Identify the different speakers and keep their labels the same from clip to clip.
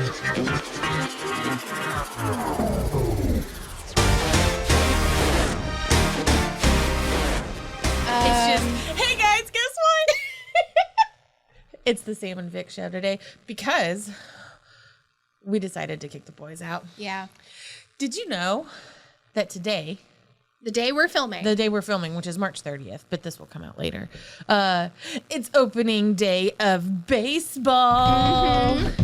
Speaker 1: Hey guys, guess what? It's the Sam and Vic show today because we decided to kick the boys out.
Speaker 2: Yeah.
Speaker 1: Did you know that today,
Speaker 2: The day we're filming.
Speaker 1: which is March 30th, but this will come out later, it's opening day of baseball.
Speaker 2: Mm-hmm.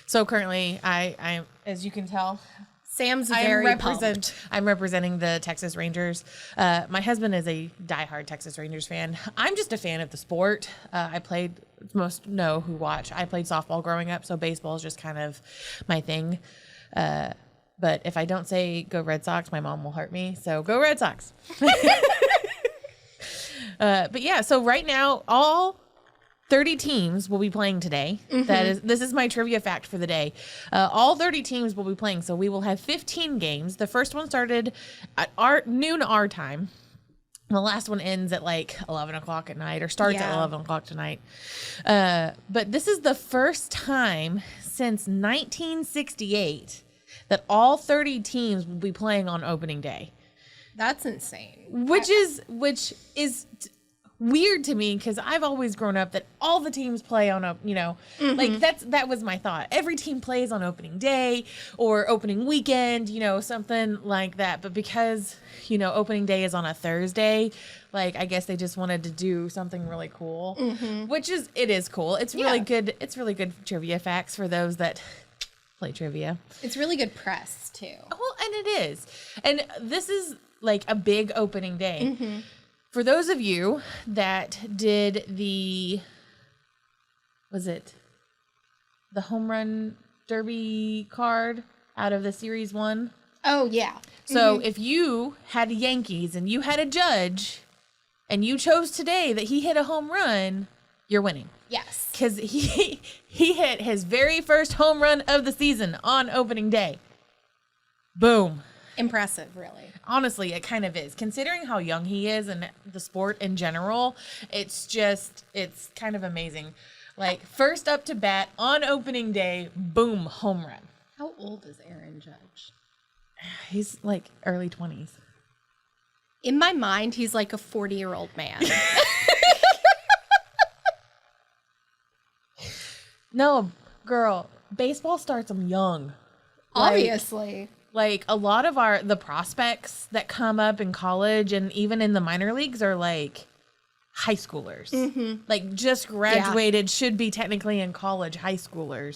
Speaker 1: So currently, I as you can tell,
Speaker 2: Sam's very pumped.
Speaker 1: I'm representing the Texas Rangers. My husband is a diehard Texas Rangers fan. I'm just a fan of the sport. I played, most know who watch, I played softball growing up, so baseball is just kind of my thing. But if I don't say go Red Sox, my mom will hurt me. So go Red Sox. But yeah, so right now, all 30 teams will be playing today. Mm-hmm. This is my trivia fact for the day. All 30 teams will be playing, so we will have 15 games. The first one started at noon our time. The last one ends at like 11 o'clock at night, or starts at 11 o'clock tonight. But this is the first time since 1968 that all 30 teams will be playing on opening day.
Speaker 2: That's insane.
Speaker 1: Which is weird to me, because I've always grown up that all the teams play on like that was my thought. Every team plays on opening day or opening weekend, something like that. But because, opening day is on a Thursday, like I guess they just wanted to do something really cool, which it is cool. It's really good. It's really good trivia facts for those that play trivia.
Speaker 2: It's really good press too.
Speaker 1: Well, and it is. And this is like a big opening day. For those of you that did the home run derby card out of the series 1?
Speaker 2: Oh, yeah.
Speaker 1: So if you had Yankees and you had a judge and you chose today that he hit a home run, you're winning.
Speaker 2: Yes.
Speaker 1: Because he hit his very first home run of the season on opening day. Boom.
Speaker 2: Impressive, really.
Speaker 1: Honestly, it kind of is. Considering how young he is and the sport in general, it's kind of amazing. Like, first up to bat on opening day, boom, home run.
Speaker 2: How old is Aaron Judge?
Speaker 1: He's like early 20s.
Speaker 2: In my mind, he's like a 40-year-old man.
Speaker 1: No, girl, baseball starts them young.
Speaker 2: Obviously.
Speaker 1: Like a lot of the prospects that come up in college and even in the minor leagues are like high schoolers. Like just graduated, should be technically in college, high schoolers.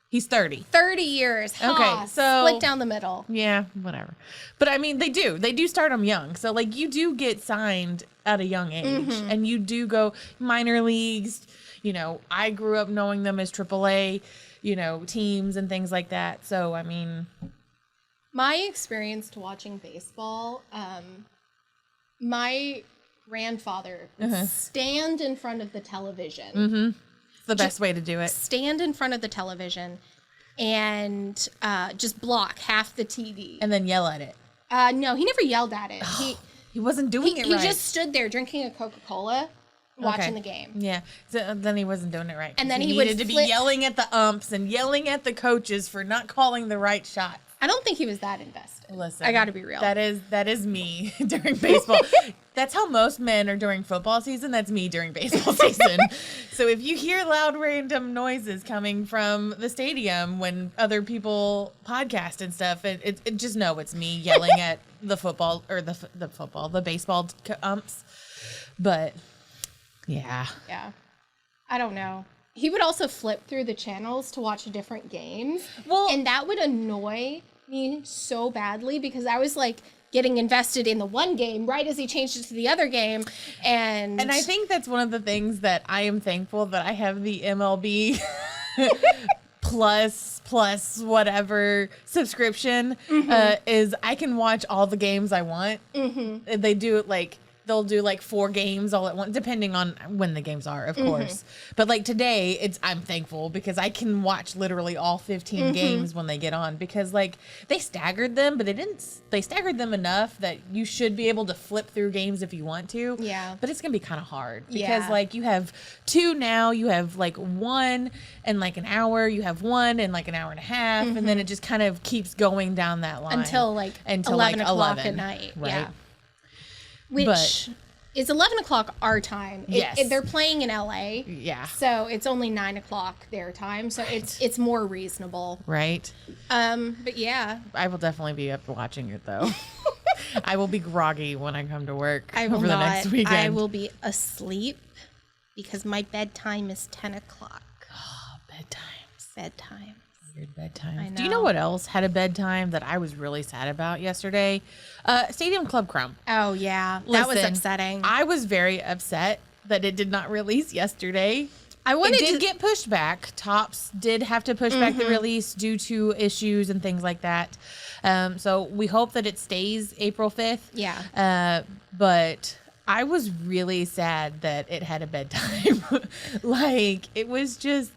Speaker 1: He's 30.
Speaker 2: 30 years.
Speaker 1: Okay, so
Speaker 2: split down the middle.
Speaker 1: Yeah, whatever. But I mean, they do start them young. So like you do get signed at a young age and you do go minor leagues. I grew up knowing them as AAA, teams and things like that. So, I mean,
Speaker 2: my experience to watching baseball, my grandfather would stand in front of the television.
Speaker 1: It's the best way to do it.
Speaker 2: Stand in front of the television and just block half the TV.
Speaker 1: And then yell at it.
Speaker 2: No, he never yelled at it.
Speaker 1: He wasn't doing it right.
Speaker 2: He just stood there drinking a Coca-Cola, watching the game.
Speaker 1: Yeah. So then he wasn't doing it right.
Speaker 2: And then he
Speaker 1: needed to be yelling at the umps and yelling at the coaches for not calling the right shot.
Speaker 2: I don't think he was that invested.
Speaker 1: Listen,
Speaker 2: I got to be real.
Speaker 1: That is me during baseball. That's how most men are during football season. That's me during baseball season. So if you hear loud random noises coming from the stadium when other people podcast and stuff, it just know it's me yelling at the football or the baseball umps. But yeah.
Speaker 2: Yeah. I don't know. He would also flip through the channels to watch different games.
Speaker 1: Well,
Speaker 2: and that would annoy me so badly because I was like getting invested in the one game right as he changed it to the other game. And
Speaker 1: I think that's one of the things that I am thankful that I have the MLB plus whatever subscription is I can watch all the games I want. They do it like they'll do like 4 games all at once, depending on when the games are, of course. But like today, I'm thankful because I can watch literally all 15 games when they get on, because like they staggered them, but they staggered them enough that you should be able to flip through games if you want to.
Speaker 2: Yeah.
Speaker 1: But it's going to be kind of hard because
Speaker 2: Yeah.
Speaker 1: like you have 2 now, you have like 1 in like an hour, you have 1 in like an hour and a half, and then it just kind of keeps going down that line
Speaker 2: until like 11 o'clock at night.
Speaker 1: right?
Speaker 2: Yeah. Which
Speaker 1: But-
Speaker 2: is 11 o'clock our time.
Speaker 1: Yes.
Speaker 2: They're playing in LA.
Speaker 1: Yeah.
Speaker 2: So it's only 9 o'clock their time. So it's more reasonable.
Speaker 1: Right.
Speaker 2: But yeah.
Speaker 1: I will definitely be up watching it though. I will be groggy when I come to work
Speaker 2: I will
Speaker 1: over the
Speaker 2: not.
Speaker 1: next weekend.
Speaker 2: I will be asleep because my bedtime is 10 o'clock.
Speaker 1: Bedtimes.
Speaker 2: Bedtime.
Speaker 1: Weird bedtime.
Speaker 2: I
Speaker 1: Do you know
Speaker 2: know.
Speaker 1: what else had a bedtime that I was really sad about yesterday? Stadium Club Crumb.
Speaker 2: Oh, yeah. That was
Speaker 1: Listen,
Speaker 2: upsetting.
Speaker 1: I was very upset that it did not release yesterday.
Speaker 2: I wanted
Speaker 1: It did
Speaker 2: to
Speaker 1: get pushed back. Tops did have to push back the release due to issues and things like that. So we hope that it stays April 5th.
Speaker 2: Yeah.
Speaker 1: But I was really sad that it had a bedtime. Like, it was just,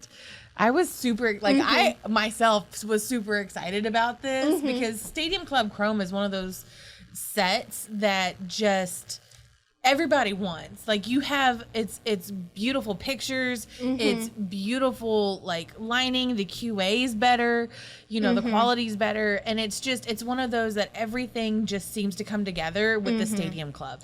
Speaker 1: I was super, like, I myself was super excited about this because Stadium Club Chrome is one of those sets that just everybody wants. Like, you have, it's beautiful pictures, it's beautiful like lining, the QA is better, you know, the quality's better, and it's just, it's one of those that everything just seems to come together with the Stadium Club.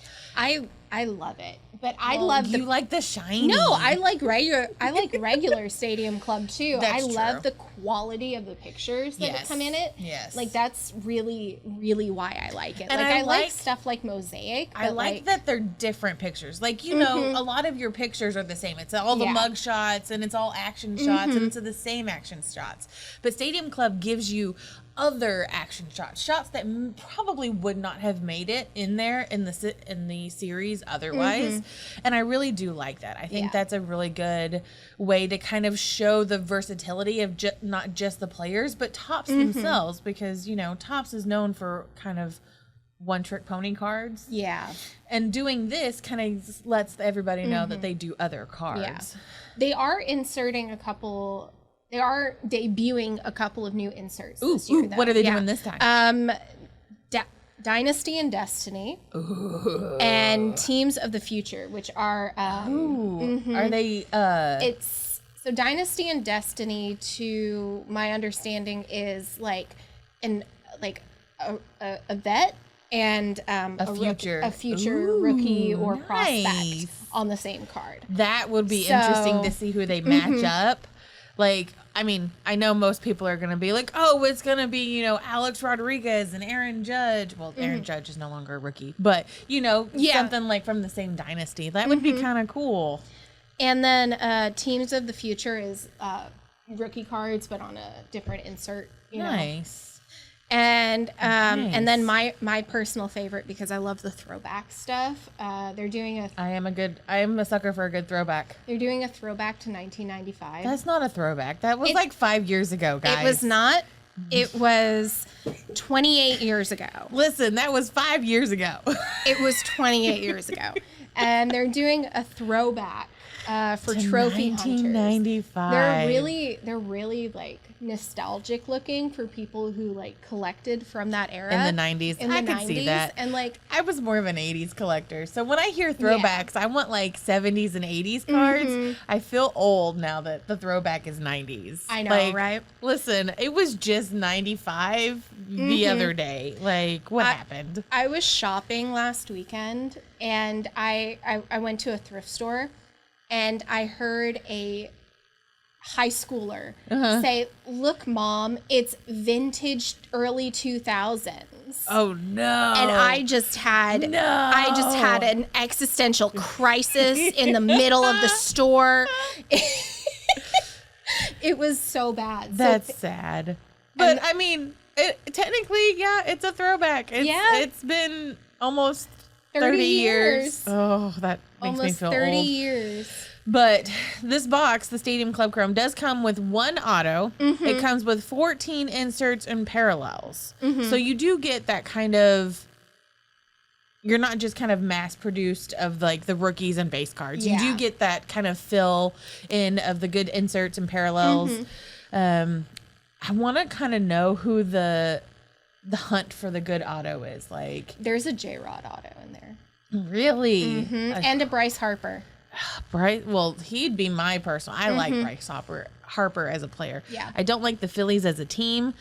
Speaker 2: I love it. But I
Speaker 1: Well,
Speaker 2: love the
Speaker 1: you like the shiny.
Speaker 2: No, I like regular Stadium Club too.
Speaker 1: That's
Speaker 2: I love
Speaker 1: true.
Speaker 2: the quality of the pictures that
Speaker 1: Yes.
Speaker 2: come in it.
Speaker 1: Yes.
Speaker 2: Like that's really, really why I like it.
Speaker 1: And
Speaker 2: like
Speaker 1: I
Speaker 2: I like
Speaker 1: like-
Speaker 2: stuff like Mosaic.
Speaker 1: I
Speaker 2: but,
Speaker 1: like that they're different pictures. Like, you know, a lot of your pictures are the same. It's all the
Speaker 2: Yeah.
Speaker 1: mug shots and it's all action shots and it's the same action shots. But Stadium Club gives you other action shots that probably would not have made it in there in the series otherwise. And I really do like that. I think
Speaker 2: Yeah.
Speaker 1: that's a really good way to kind of show the versatility of not just the players, but Tops themselves, because, you know, Tops is known for kind of one-trick pony cards.
Speaker 2: Yeah.
Speaker 1: And doing this kind of lets everybody know that they do other cards.
Speaker 2: Yeah. They are debuting a couple of new inserts
Speaker 1: Ooh,
Speaker 2: this year,
Speaker 1: ooh,
Speaker 2: though.
Speaker 1: what are they
Speaker 2: Yeah.
Speaker 1: doing this time?
Speaker 2: Dynasty and Destiny and Teams of the Future, which are
Speaker 1: Are they
Speaker 2: it's so Dynasty and Destiny, to my understanding, is like a vet and a future
Speaker 1: Ooh,
Speaker 2: rookie or
Speaker 1: nice.
Speaker 2: prospect on the same card.
Speaker 1: that would be
Speaker 2: So-
Speaker 1: interesting to see who they match up. Like, I mean, I know most people are going to be like, oh, it's going to be, you know, Alex Rodriguez and Aaron Judge. Well, Aaron Judge is no longer a rookie, but, you know,
Speaker 2: Yeah.
Speaker 1: something like from the same dynasty. That would be kind of cool.
Speaker 2: And then Teams of the Future is rookie cards, but on a different insert. You know?
Speaker 1: Nice.
Speaker 2: And and then
Speaker 1: Nice.
Speaker 2: my personal favorite, because I love the throwback stuff. They're doing
Speaker 1: I am a sucker for a good throwback.
Speaker 2: a throwback to 1995.
Speaker 1: That's not a throwback. That was
Speaker 2: It-
Speaker 1: like 5 years ago, guys.
Speaker 2: It was not. It was 28 years ago.
Speaker 1: Listen, that was 5 years ago.
Speaker 2: It was 28 years ago, and they're doing a throwback for trophy hunters.
Speaker 1: 1995.
Speaker 2: They're really like nostalgic looking for people who like collected from that era
Speaker 1: In the 90s.
Speaker 2: In
Speaker 1: I
Speaker 2: the
Speaker 1: could see that.
Speaker 2: and like
Speaker 1: I was more of an 80s collector. So when I hear throwbacks, I want like 70s and 80s cards. I feel old now that the throwback is 90s.
Speaker 2: I know,
Speaker 1: Like,
Speaker 2: right?
Speaker 1: Listen, it was just 95 the other day. Like, what happened?
Speaker 2: I was shopping last weekend, and I went to a thrift store, and I heard a high schooler say, "Look, Mom, it's vintage early 2000s."
Speaker 1: Oh, no.
Speaker 2: And I just had an existential crisis in the middle of the store. It was so bad.
Speaker 1: That's sad. But I mean, technically, yeah, it's a throwback. It's been almost 30 years. Oh, that makes me
Speaker 2: almost
Speaker 1: feel
Speaker 2: 30
Speaker 1: old.
Speaker 2: years.
Speaker 1: But this box, the Stadium Club Chrome, does come with one auto. It comes with 14 inserts and parallels. So you do get that kind of you're not just kind of mass produced of like the rookies and base cards. You
Speaker 2: Yeah.
Speaker 1: do get that kind of fill in of the good inserts and parallels. I want to kind of know who the hunt for the good auto is. Like,
Speaker 2: There's a J-Rod auto in there.
Speaker 1: really?
Speaker 2: And a Bryce Harper.
Speaker 1: Bryce, well, he'd be my personal. I like Bryce Harper as a player.
Speaker 2: Yeah.
Speaker 1: I don't like the Phillies as a team.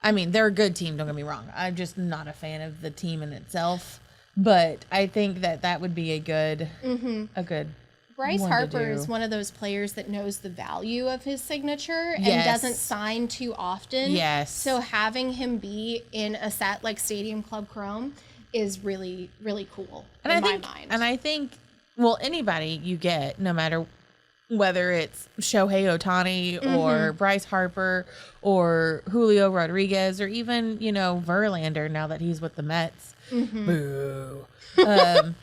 Speaker 1: I mean, they're a good team, don't get me wrong. I'm just not a fan of the team in itself. But I think that would be a good
Speaker 2: Bryce
Speaker 1: one to
Speaker 2: Harper
Speaker 1: do.
Speaker 2: is one of those players that knows the value of his signature and
Speaker 1: Yes.
Speaker 2: doesn't sign too often.
Speaker 1: Yes.
Speaker 2: So having him be in a set like Stadium Club Chrome is really, really cool in my mind.
Speaker 1: And I think, well, anybody you get, no matter whether it's Shohei Ohtani or Bryce Harper or Julio Rodriguez or even, Verlander now that he's with the Mets. Boo.
Speaker 2: the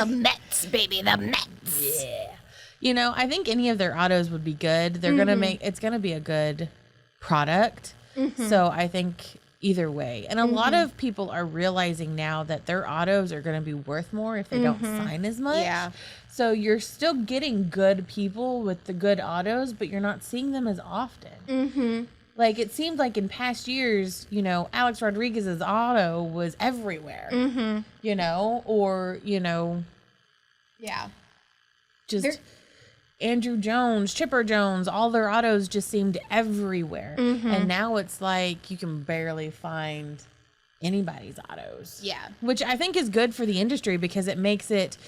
Speaker 2: Mets, baby, the Mets.
Speaker 1: Yeah. I think any of their autos would be good. They're going to it's going to be a good product. So I think either way. And a lot of people are realizing now that their autos are going to be worth more if they don't sign as much.
Speaker 2: Yeah.
Speaker 1: So you're still getting good people with the good autos, but you're not seeing them as often. Like, it seemed like in past years, Alex Rodriguez's auto was everywhere, or,
Speaker 2: Yeah.
Speaker 1: just
Speaker 2: There-
Speaker 1: Andrew Jones, Chipper Jones, all their autos just seemed everywhere. And now it's like you can barely find anybody's autos.
Speaker 2: Yeah.
Speaker 1: Which I think is good for the industry because it makes it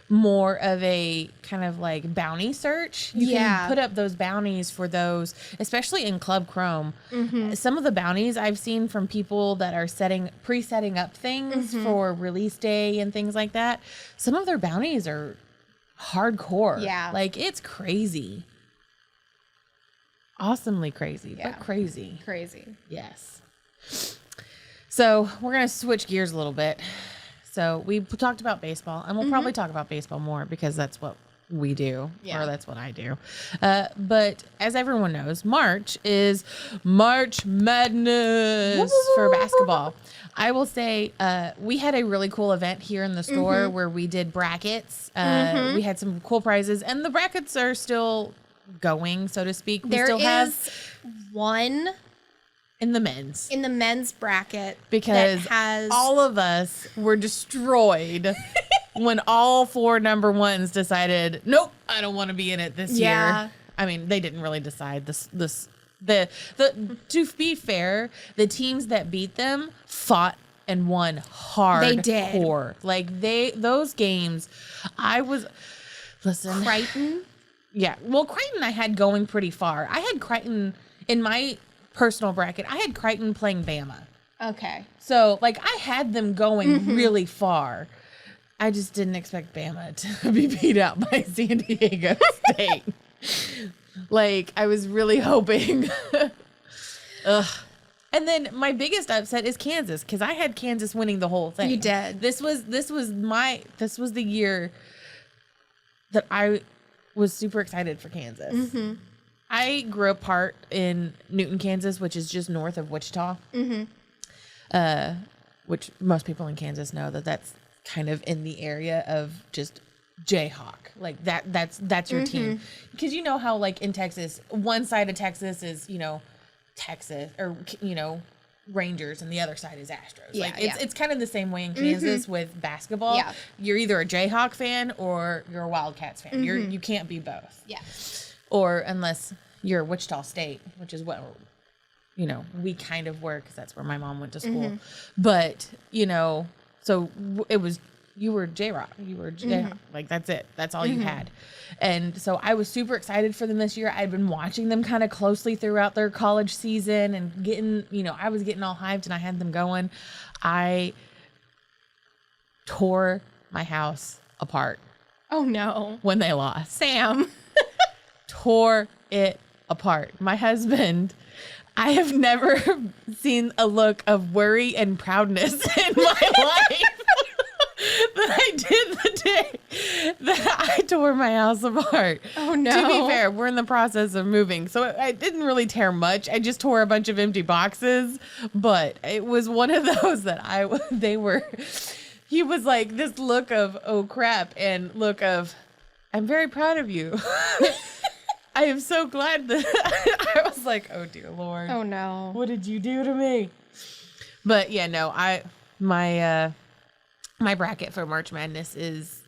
Speaker 1: more of a kind of like bounty search. You can put up those bounties for those, especially in Club Chrome. Some of the bounties I've seen from people that are pre-setting up things for release day and things like that. Some of their bounties are hardcore.
Speaker 2: Yeah.
Speaker 1: Like, it's crazy. Awesomely crazy,
Speaker 2: Yeah.
Speaker 1: but crazy.
Speaker 2: Crazy.
Speaker 1: Yes. So we're going to switch gears a little bit. So we talked about baseball, and we'll probably talk about baseball more because that's what we do, or that's what I do. But as everyone knows, March is March Madness for basketball. I will say we had a really cool event here in the store where we did brackets. We had some cool prizes, and the brackets are still going, so to speak. We
Speaker 2: There
Speaker 1: still
Speaker 2: is
Speaker 1: have
Speaker 2: one
Speaker 1: in the men's.
Speaker 2: in the men's bracket
Speaker 1: Because
Speaker 2: that has
Speaker 1: all of us were destroyed when all 4 number ones decided, nope, I don't want to be in it this
Speaker 2: Yeah.
Speaker 1: year. I mean, they didn't really decide the to be fair, the teams that beat them fought and won hard.
Speaker 2: They did.
Speaker 1: Like those games, listen.
Speaker 2: Crichton.
Speaker 1: Yeah. Well, Crichton I had going pretty far. I had Crichton in my personal bracket. I had Crichton playing Bama.
Speaker 2: Okay.
Speaker 1: So, like, I had them going really far. I just didn't expect Bama to be beat out by San Diego State. Like, I was really hoping. Ugh. And then my biggest upset is Kansas, because I had Kansas winning the whole thing.
Speaker 2: You did.
Speaker 1: This was the year that I was super excited for Kansas. I grew up part in Newton, Kansas, which is just north of Wichita. Which most people in Kansas know that's kind of in the area of just Jayhawk. Like that's your team. Because you know how like in Texas, one side of Texas is, Texas or, Rangers and the other side is Astros.
Speaker 2: Yeah,
Speaker 1: like
Speaker 2: yeah.
Speaker 1: it's kind of the same way in Kansas with basketball.
Speaker 2: Yeah.
Speaker 1: You're either a Jayhawk fan or you're a Wildcats fan. You can't be both.
Speaker 2: Yeah.
Speaker 1: Or unless you're Wichita State, which is what, we kind of were because that's where my mom went to school. But, so it was, you were J-Rock. You were J-Rock. Like, that's it. That's all you had. And so I was super excited for them this year. I'd been watching them kind of closely throughout their college season and getting, I was getting all hyped and I had them going. I tore my house apart
Speaker 2: Oh no.
Speaker 1: when they lost.
Speaker 2: Sam.
Speaker 1: Tore it apart. My husband, I have never seen a look of worry and proudness in my life that I did the day that I tore my house apart.
Speaker 2: Oh, no.
Speaker 1: To be fair, we're in the process of moving, so I didn't really tear much. I just tore a bunch of empty boxes, but it was one of those that he was like this look of, oh crap, and look of, I'm very proud of you. I am so glad that I was like, oh dear Lord.
Speaker 2: Oh no.
Speaker 1: What did you do to me? But yeah, no, my bracket for March Madness is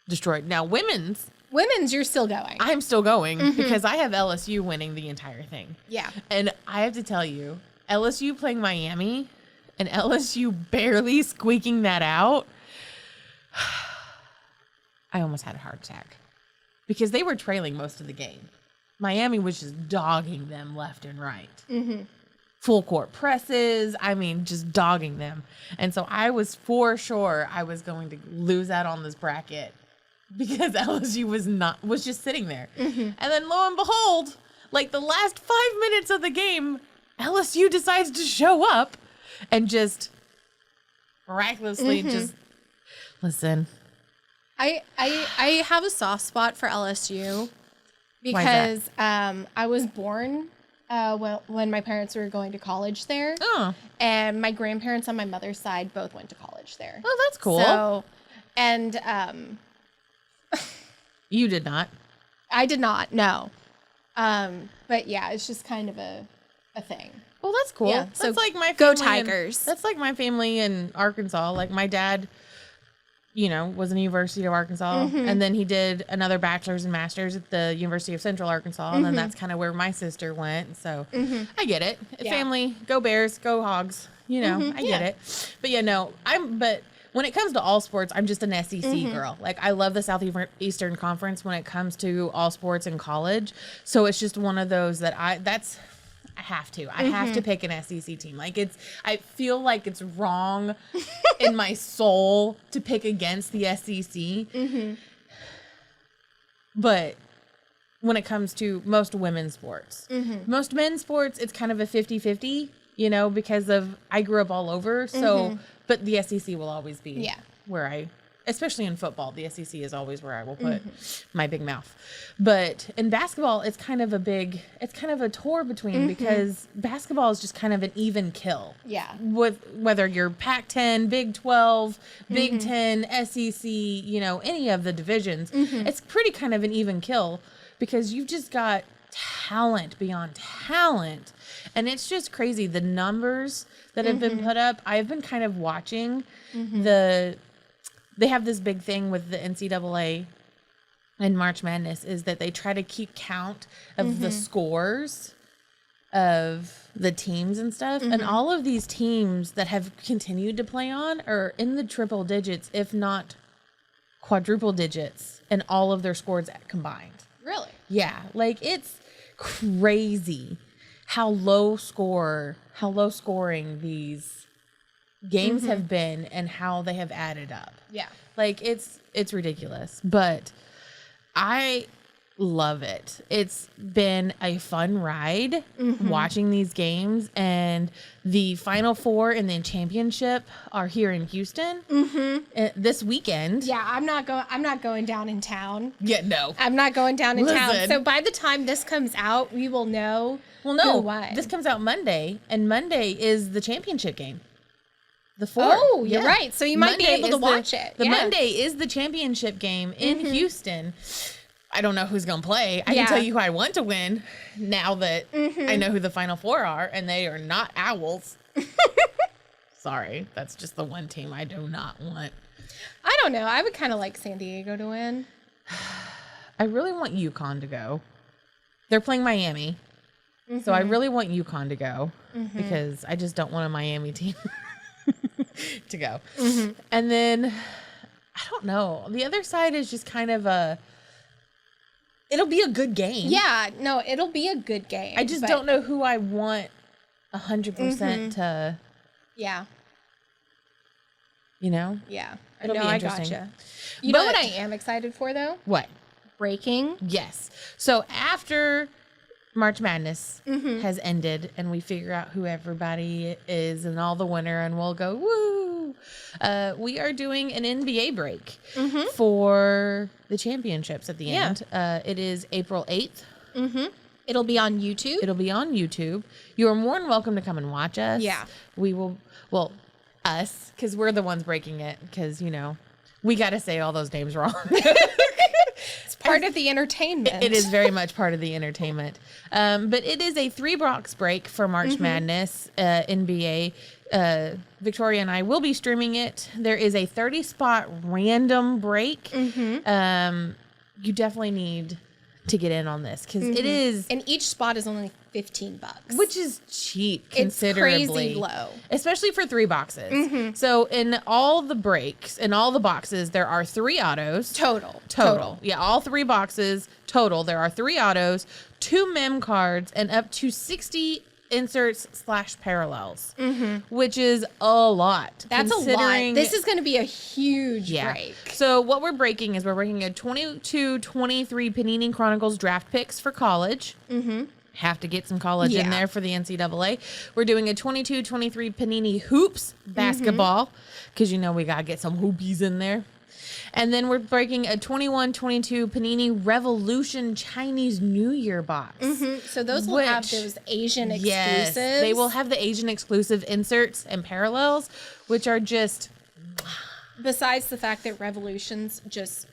Speaker 1: destroyed. Now women's,
Speaker 2: you're still going.
Speaker 1: I'm still going because I have LSU winning the entire thing.
Speaker 2: Yeah.
Speaker 1: And I have to tell you, LSU playing Miami and LSU barely squeaking that out. I almost had a heart attack because they were trailing most of the game. Miami was just dogging them left and right. Full court presses. I mean, just dogging them. And so I was for sure I was going to lose out on this bracket because LSU was just sitting there. And then lo and behold, like the last 5 minutes of the game, LSU decides to show up and just miraculously just listen.
Speaker 2: I have a soft spot for LSU
Speaker 1: Why is
Speaker 2: because I was born when my parents were going to college there.
Speaker 1: Oh,
Speaker 2: And my grandparents on my mother's side both went to college there.
Speaker 1: well, that's cool.
Speaker 2: So, and
Speaker 1: You did not.
Speaker 2: I did not, no. But yeah, it's just kind of a thing.
Speaker 1: Well, that's cool.
Speaker 2: Yeah,
Speaker 1: That's
Speaker 2: so
Speaker 1: like my
Speaker 2: go
Speaker 1: family in-
Speaker 2: Tigers.
Speaker 1: that's like my family in Arkansas. Like my dad, was in the University of Arkansas, and then he did another bachelor's and master's at the University of Central Arkansas, and then that's kind of where my sister went. So I get it.
Speaker 2: Yeah.
Speaker 1: Family, go Bears, go Hogs. I get
Speaker 2: yeah.
Speaker 1: it. But yeah, no, but when it comes to all sports, I'm just an SEC girl. Like I love the Southeastern Conference when it comes to all sports in college. So it's just one of those that I have to. I have to pick an SEC team. Like I feel like it's wrong in my soul to pick against the SEC. But when it comes to most women's sports, most men's sports, it's kind of a 50-50, because of I grew up all over. So, but the SEC will always be where especially in football, the SEC is always where I will put my big mouth. But in basketball, it's kind of a tour between because basketball is just kind of an even kill.
Speaker 2: Yeah.
Speaker 1: With whether you're Pac-10, Big 12, Big 10, SEC, any of the divisions, it's pretty kind of an even kill because you've just got talent beyond talent. And it's just crazy. The numbers that have been put up, I've been kind of watching they have this big thing with the NCAA and March Madness is that they try to keep count of the scores of the teams and stuff. And all of these teams that have continued to play on are in the triple digits, if not quadruple digits, in all of their scores combined.
Speaker 2: Really?
Speaker 1: Yeah. Like it's crazy how low scoring these games have been and how they have added up.
Speaker 2: Yeah.
Speaker 1: Like it's ridiculous, but I love it. It's been a fun ride watching these games, and the Final Four and the championship are here in Houston this weekend.
Speaker 2: Yeah, I'm not going down in town.
Speaker 1: Yeah, no.
Speaker 2: I'm not going down in town.
Speaker 1: Listen.
Speaker 2: So by the time this comes out, we will know.
Speaker 1: Well, no,
Speaker 2: who won.
Speaker 1: this comes out Monday, and Monday is the championship game. The 4th.
Speaker 2: Oh, you're right. So you might be able to watch it.
Speaker 1: The
Speaker 2: Yeah.
Speaker 1: Monday is the championship game in Houston. I don't know who's going to play. I
Speaker 2: Yeah.
Speaker 1: can tell you who I want to win now that I know who the Final Four are, and they are not Owls. Sorry. That's just the one team I do not want.
Speaker 2: I don't know. I would kind of like San Diego to win.
Speaker 1: I really want UConn to go. They're playing Miami. So I really want UConn to go because I just don't want a Miami team to go. And then, I don't know. The other side is just kind of it'll be a good game.
Speaker 2: Yeah, no, it'll be a good game.
Speaker 1: I just don't know who I want 100% to,
Speaker 2: Yeah,
Speaker 1: Yeah. It'll
Speaker 2: no,
Speaker 1: be
Speaker 2: I
Speaker 1: interesting.
Speaker 2: gotcha. You know what
Speaker 1: But-
Speaker 2: I am excited for though?
Speaker 1: What?
Speaker 2: Breaking.
Speaker 1: Yes. So after March Madness has ended and we figure out who everybody is and all the winner and we'll go, woo! We are doing an NBA break for the championships at the end. It is April 8th.
Speaker 2: It'll be on YouTube.
Speaker 1: It'll be on YouTube. You are more than welcome to come and watch us.
Speaker 2: Yeah.
Speaker 1: We will, well, us, because we're the ones breaking it, because, you know, we got to say all those names wrong.
Speaker 2: It's part of the entertainment.
Speaker 1: It is very much part of the entertainment. But it is a 3-box break for March Madness NBA. Victoria and I will be streaming it. There is a 30-spot random break. You definitely need to get in on this because it is,
Speaker 2: and each spot is only $15,
Speaker 1: which is cheap
Speaker 2: it's
Speaker 1: considerably,
Speaker 2: crazy low,
Speaker 1: especially for 3 boxes. So in all the breaks, in all the boxes, there are 3 autos
Speaker 2: total.
Speaker 1: Yeah, all 3 boxes total. There are 3 autos, 2 mem cards, and up to 60 inserts / parallels, which is a lot.
Speaker 2: That's a lot. This is going to be a huge break.
Speaker 1: So what we're breaking is we're breaking a 22-23 Panini Chronicles draft picks for college. Have to get some college in there for the NCAA. We're doing a 22-23 Panini Hoops basketball because, you know, we got to get some hoopies in there. And then we're breaking a 21-22 Panini Revolution Chinese New Year box.
Speaker 2: So those will have those Asian exclusives.
Speaker 1: Yes, they will have the Asian exclusive inserts and parallels, which are just...
Speaker 2: Besides the fact that Revolution just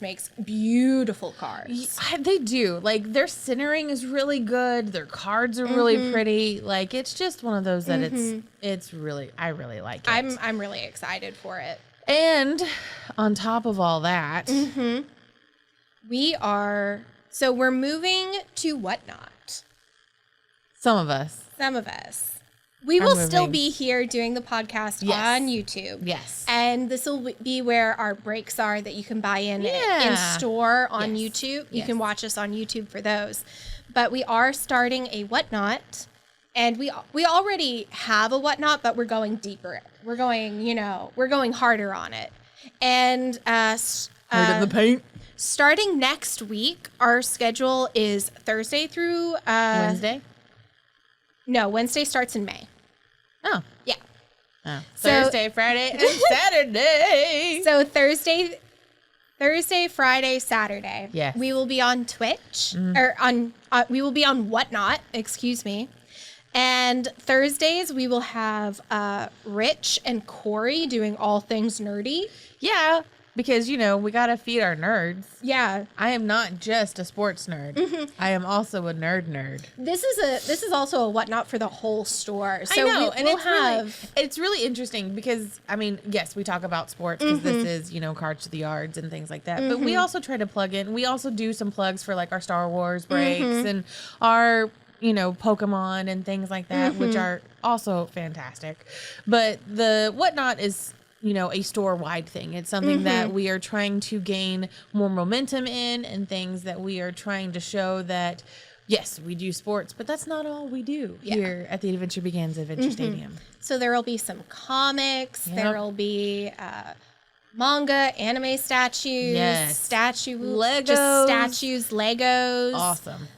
Speaker 2: makes beautiful cards.
Speaker 1: They do. Like, their centering is really good. Their cards are really pretty. Like, it's just one of those that it's really... I really like it.
Speaker 2: I'm really excited for it.
Speaker 1: And on top of all that,
Speaker 2: we're moving to Whatnot.
Speaker 1: some of us.
Speaker 2: We will still
Speaker 1: moving.
Speaker 2: be here doing the podcast on YouTube.
Speaker 1: Yes.
Speaker 2: And this will be where our breaks are that you can buy in store on YouTube. You can watch us on YouTube for those. But we are starting a Whatnot. And we already have a Whatnot, but we're going deeper. We're going harder on it. And
Speaker 1: Hard in the paint.
Speaker 2: starting next week, our schedule is Thursday through
Speaker 1: Wednesday.
Speaker 2: No, Wednesday starts in May.
Speaker 1: Oh.
Speaker 2: Yeah.
Speaker 1: Oh.
Speaker 2: So-
Speaker 1: Thursday, Friday, and Saturday.
Speaker 2: So Thursday, Friday, Saturday.
Speaker 1: Yes.
Speaker 2: We will be on Twitch or we will be on Whatnot, excuse me. And Thursdays we will have Rich and Corey doing all things nerdy.
Speaker 1: Yeah, because, we got to feed our nerds.
Speaker 2: Yeah.
Speaker 1: I am not just a sports nerd. I am also a nerd.
Speaker 2: This is also a Whatnot for the whole store. So
Speaker 1: I know, and
Speaker 2: we'll
Speaker 1: it's really interesting because, yes, we talk about sports because this is, Cards to the Yards and things like that. But we also try to plug in. We also do some plugs for like our Star Wars breaks and our, Pokemon and things like that, which are also fantastic. But the Whatnot is, a store-wide thing. It's something that we are trying to gain more momentum in and things that we are trying to show that, yes, we do sports, but that's not all we do here at the Adventure Begins Adventure Stadium.
Speaker 2: So there will be some comics.
Speaker 1: Yep.
Speaker 2: There will be manga, anime statues,
Speaker 1: Legos.
Speaker 2: just statues, Legos.
Speaker 1: Awesome.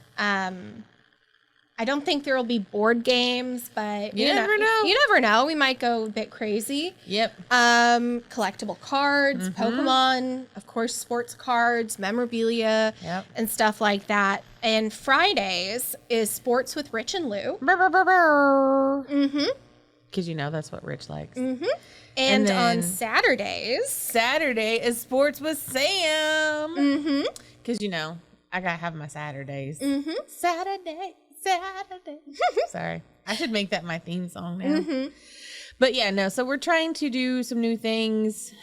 Speaker 2: I don't think there will be board games, but
Speaker 1: You never know.
Speaker 2: You never know. We might go a bit crazy.
Speaker 1: Yep.
Speaker 2: Collectible cards, Pokemon, of course, sports cards, memorabilia, and stuff like that. And Fridays is Sports with Rich and Lou.
Speaker 1: Because that's what Rich likes.
Speaker 2: And
Speaker 1: then
Speaker 2: on Saturdays,
Speaker 1: Saturday is Sports with Sam. Because, I got to have my Saturdays. Saturday. Sorry. I should make that my theme song now. But so we're trying to do some new things,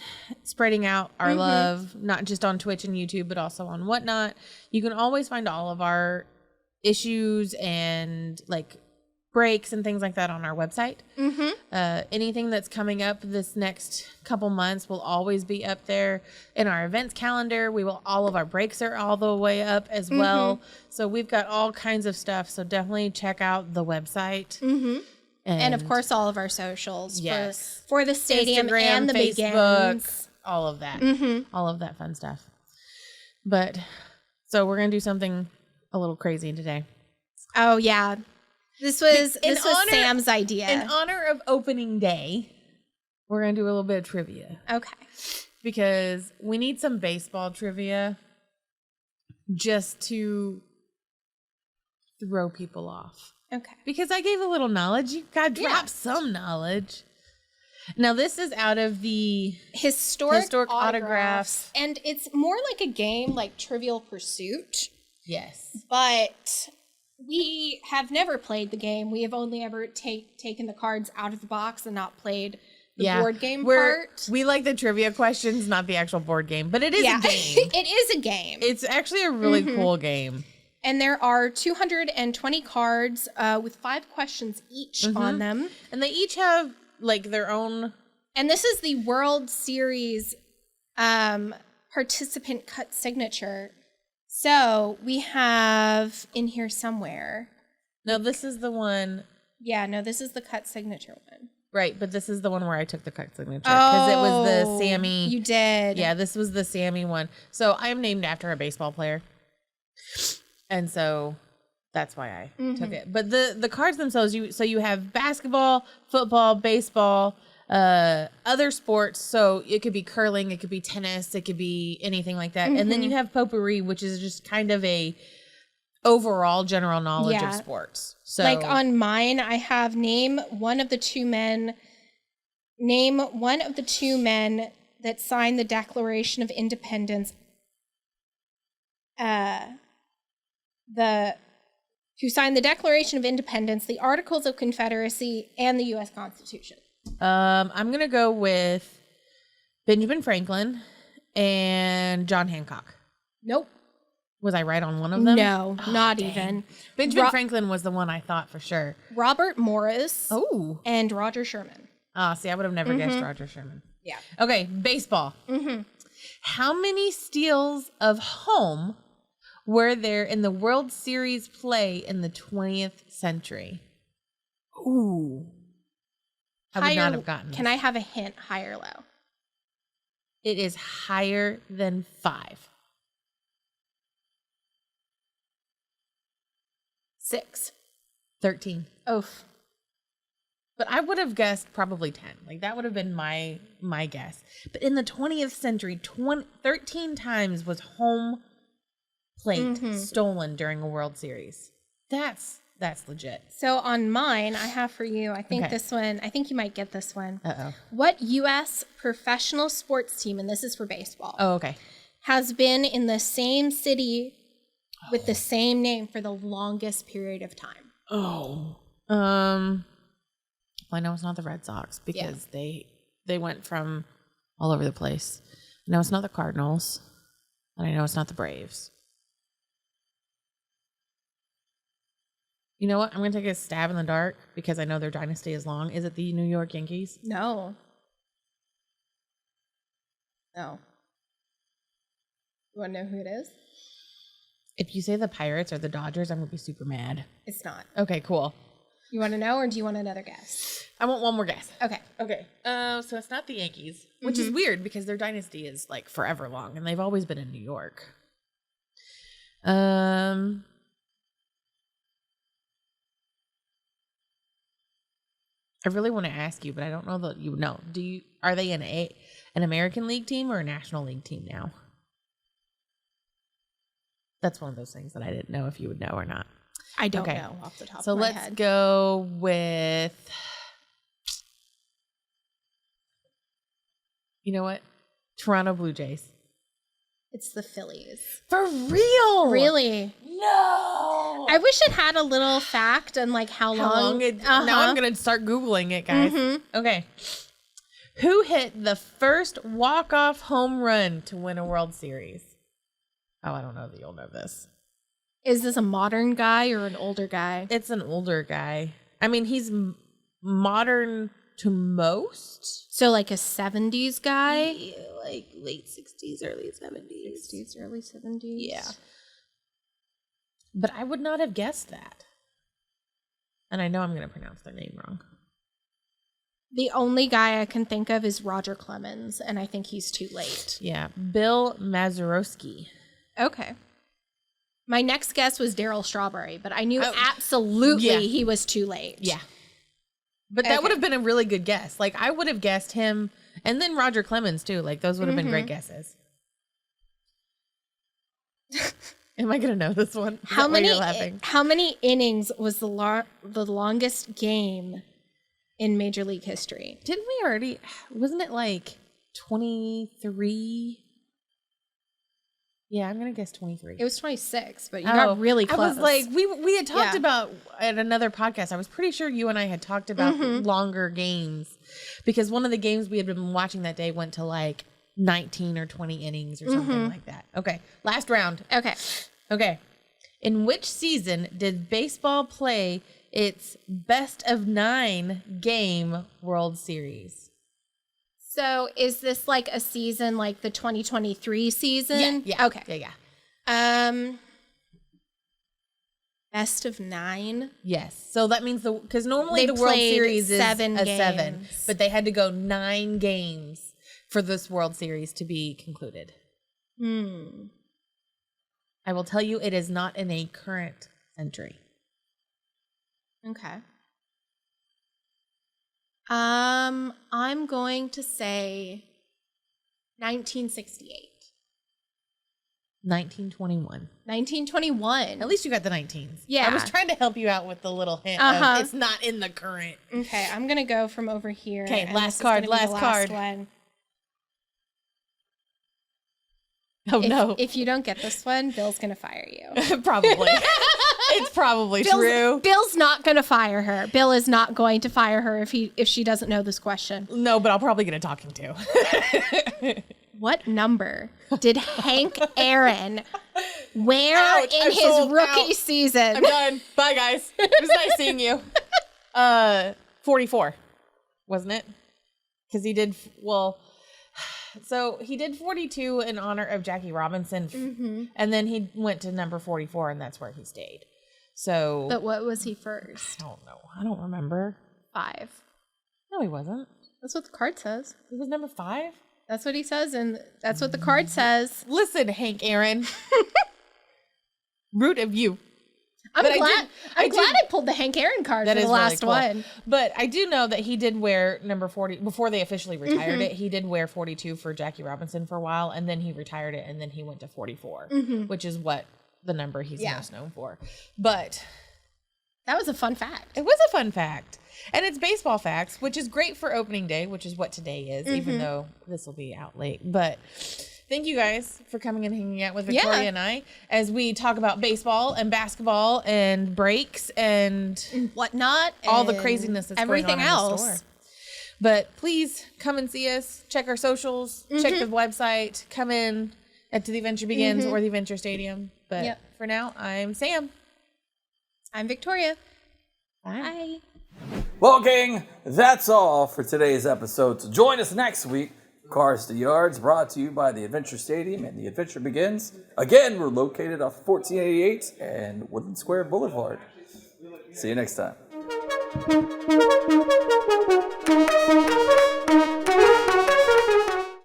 Speaker 1: spreading out our love, not just on Twitch and YouTube, but also on Whatnot. You can always find all of our issues and like breaks and things like that on our website. Anything that's coming up this next couple months will always be up there in our events calendar. All of our breaks are all the way up as well. So we've got all kinds of stuff. So definitely check out the website. And
Speaker 2: of course, all of our socials
Speaker 1: Yes.
Speaker 2: for the stadium
Speaker 1: Instagram,
Speaker 2: and the
Speaker 1: Facebook,
Speaker 2: Begins.
Speaker 1: all of that, all of that fun stuff. But so we're going to do something a little crazy today.
Speaker 2: Oh yeah. This was
Speaker 1: honor-
Speaker 2: Sam's idea.
Speaker 1: In honor of opening day, we're going to do a little bit of trivia.
Speaker 2: Okay.
Speaker 1: Because we need some baseball trivia just to throw people off.
Speaker 2: Okay.
Speaker 1: Because I gave a little knowledge. You got to drop
Speaker 2: Yeah.
Speaker 1: some knowledge. Now, this is out of the
Speaker 2: Historic
Speaker 1: autographs.
Speaker 2: And it's more like a game like Trivial Pursuit,
Speaker 1: Yes.
Speaker 2: but we have never played the game. We have only ever taken the cards out of the box and not played the board game part.
Speaker 1: We like the trivia questions, not the actual board game, but it is a game.
Speaker 2: It is a game.
Speaker 1: It's actually a really cool game.
Speaker 2: And there are 220 cards with 5 questions each on them.
Speaker 1: And they each have like their own.
Speaker 2: And this is the World Series participant cut signature. So we have in here somewhere.
Speaker 1: No, this is the one.
Speaker 2: Yeah, no, this is the cut signature one.
Speaker 1: Right, but this is the one where I took the cut signature because it was the Sammy.
Speaker 2: You did.
Speaker 1: Yeah, this was the Sammy one. So I am named after a baseball player. And so that's why I took it. But the cards themselves, you have basketball, football, baseball, other sports. So it could be curling, it could be tennis, it could be anything like that. And then you have potpourri, which is just kind of a overall general knowledge of sports. So
Speaker 2: like on mine, I have name one of the two men that signed the Declaration of Independence. Who signed the Declaration of Independence, the Articles of Confederacy, and the U.S. Constitution.
Speaker 1: I'm gonna go with Benjamin Franklin and John Hancock.
Speaker 2: Nope.
Speaker 1: Was I right on one of them?
Speaker 2: No, not even.
Speaker 1: Benjamin Franklin was the one I thought for sure.
Speaker 2: Robert Morris.
Speaker 1: Oh.
Speaker 2: And Roger Sherman.
Speaker 1: See, I would have never guessed Roger Sherman.
Speaker 2: Yeah.
Speaker 1: Okay, baseball. How many steals of home were there in the World Series play in the 20th century? Ooh. I would not have gotten
Speaker 2: Can
Speaker 1: this.
Speaker 2: I have a hint, high or low?
Speaker 1: It is higher than 5.
Speaker 2: 6.
Speaker 1: 13.
Speaker 2: Oof.
Speaker 1: But I would have guessed probably 10. Like that would have been my guess. But in the 20th century, 13 times was home plate stolen during a World Series. That's legit.
Speaker 2: So on mine, I have for you, I think
Speaker 1: Okay.
Speaker 2: this one, I think you might get this one.
Speaker 1: Uh-oh.
Speaker 2: What U.S. professional sports team, and this is for baseball,
Speaker 1: Oh, okay.
Speaker 2: has been in the same city with the same name for the longest period of time?
Speaker 1: Oh. Well, I know it's not the Red Sox because they went from all over the place. I know it's not the Cardinals. And I know it's not the Braves. You know what? I'm going to take a stab in the dark because I know their dynasty is long. Is it the New York Yankees?
Speaker 2: No. No. You want to know who it is?
Speaker 1: If you say the Pirates or the Dodgers, I'm going to be super mad.
Speaker 2: It's not.
Speaker 1: Okay, cool.
Speaker 2: You want to know, or do you want another guess?
Speaker 1: I want one more guess.
Speaker 2: Okay.
Speaker 1: Okay. So it's not the Yankees, which is weird because their dynasty is like forever long and they've always been in New York. I really want to ask you, but I don't know that you know. Are they an American League team or a National League team now? That's one of those things that I didn't know if you would know or not.
Speaker 2: I don't
Speaker 1: Okay.
Speaker 2: know off the top
Speaker 1: So
Speaker 2: of my
Speaker 1: let's
Speaker 2: head.
Speaker 1: go with, you know what? Toronto Blue Jays.
Speaker 2: It's the Phillies.
Speaker 1: For real?
Speaker 2: Really?
Speaker 1: No.
Speaker 2: I wish it had a little fact on like how long.
Speaker 1: Now I'm going to start Googling it, guys. Okay. Who hit the first walk-off home run to win a World Series? Oh, I don't know that you'll know this.
Speaker 2: Is this a modern guy or an older guy?
Speaker 1: It's an older guy. I mean, he's modern to most.
Speaker 2: So like a 70s guy?
Speaker 1: Yeah, like late 60s, early 70s.
Speaker 2: 60s, early 70s?
Speaker 1: Yeah. But I would not have guessed that. And I know I'm going to pronounce their name wrong.
Speaker 2: The only guy I can think of is Roger Clemens, and I think he's too late.
Speaker 1: Yeah. Bill Mazeroski.
Speaker 2: Okay. My next guess was Daryl Strawberry, but I knew absolutely he was too late.
Speaker 1: Yeah. But that would have been a really good guess. Like, I would have guessed him, and then Roger Clemens, too. Like, those would have been great guesses. Am I going to know this one?
Speaker 2: How many innings was the longest game in Major League history?
Speaker 1: Didn't we already, wasn't it like 23? Yeah, I'm going to guess 23.
Speaker 2: It was 26, but you got really close.
Speaker 1: I was like, we had talked about at another podcast. I was pretty sure you and I had talked about longer games because one of the games we had been watching that day went to like 19 or 20 innings or something like that. Okay, last round. Okay. In which season did baseball play its best of 9 game World Series?
Speaker 2: So is this like a season like the 2023 season?
Speaker 1: Yeah.
Speaker 2: Okay.
Speaker 1: Yeah.
Speaker 2: Best of 9?
Speaker 1: Yes. So that means because normally the World Series is 7 but they had to go 9 games for this World Series to be concluded. I will tell you, it is not in a current century.
Speaker 2: Okay. I'm going to say 1968.
Speaker 1: 1921.
Speaker 2: 1921.
Speaker 1: At least you got the 19s.
Speaker 2: Yeah.
Speaker 1: I was trying to help you out with the little hint of it's not in the current.
Speaker 2: Okay, I'm going to go from over here.
Speaker 1: Okay, last card.
Speaker 2: One.
Speaker 1: Oh, no.
Speaker 2: If you don't get this one, Bill's going to fire you.
Speaker 1: Probably. It's probably true.
Speaker 2: Bill's not going to fire her. Bill is not going to fire her if she doesn't know this question.
Speaker 1: No, but I'll probably get a talking to.
Speaker 2: What number did Hank Aaron wear in his rookie season?
Speaker 1: I'm done. Bye, guys. It was nice seeing you. 44, wasn't it? Because he did, so he did 42 in honor of Jackie Robinson, and then he went to number 44, and that's where he stayed. So,
Speaker 2: but what was he first?
Speaker 1: I don't know. I don't remember.
Speaker 2: 5.
Speaker 1: No, he wasn't.
Speaker 2: That's what the card says.
Speaker 1: He was number 5?
Speaker 2: That's what he says, and that's what the card says.
Speaker 1: Listen, Hank Aaron. Root of you.
Speaker 2: I'm glad I pulled the Hank Aaron card for the last one.
Speaker 1: But I do know that he did wear number 40 before they officially retired it. He did wear 42 for Jackie Robinson for a while, and then he retired it, and then he went to 44, which is what the number he's most known for. But
Speaker 2: that was a fun fact.
Speaker 1: It was a fun fact. And it's baseball facts, which is great for opening day, which is what today is, even though this will be out late. But thank you guys for coming and hanging out with Victoria and I as we talk about baseball and basketball and breaks and
Speaker 2: whatnot.
Speaker 1: All the craziness that's
Speaker 2: everything
Speaker 1: going on
Speaker 2: else.
Speaker 1: In the store. But please come and see us. Check our socials. Check the website. Come in to the Adventure Begins or the Adventure Stadium. But for now, I'm Sam.
Speaker 2: I'm Victoria.
Speaker 1: Bye.
Speaker 3: Well, gang, that's all for today's episode. So join us next week. Cars to Yards, brought to you by the Adventure Stadium and the Adventure Begins. Again, we're located off 1488 and Woodland Square Boulevard. See you next time.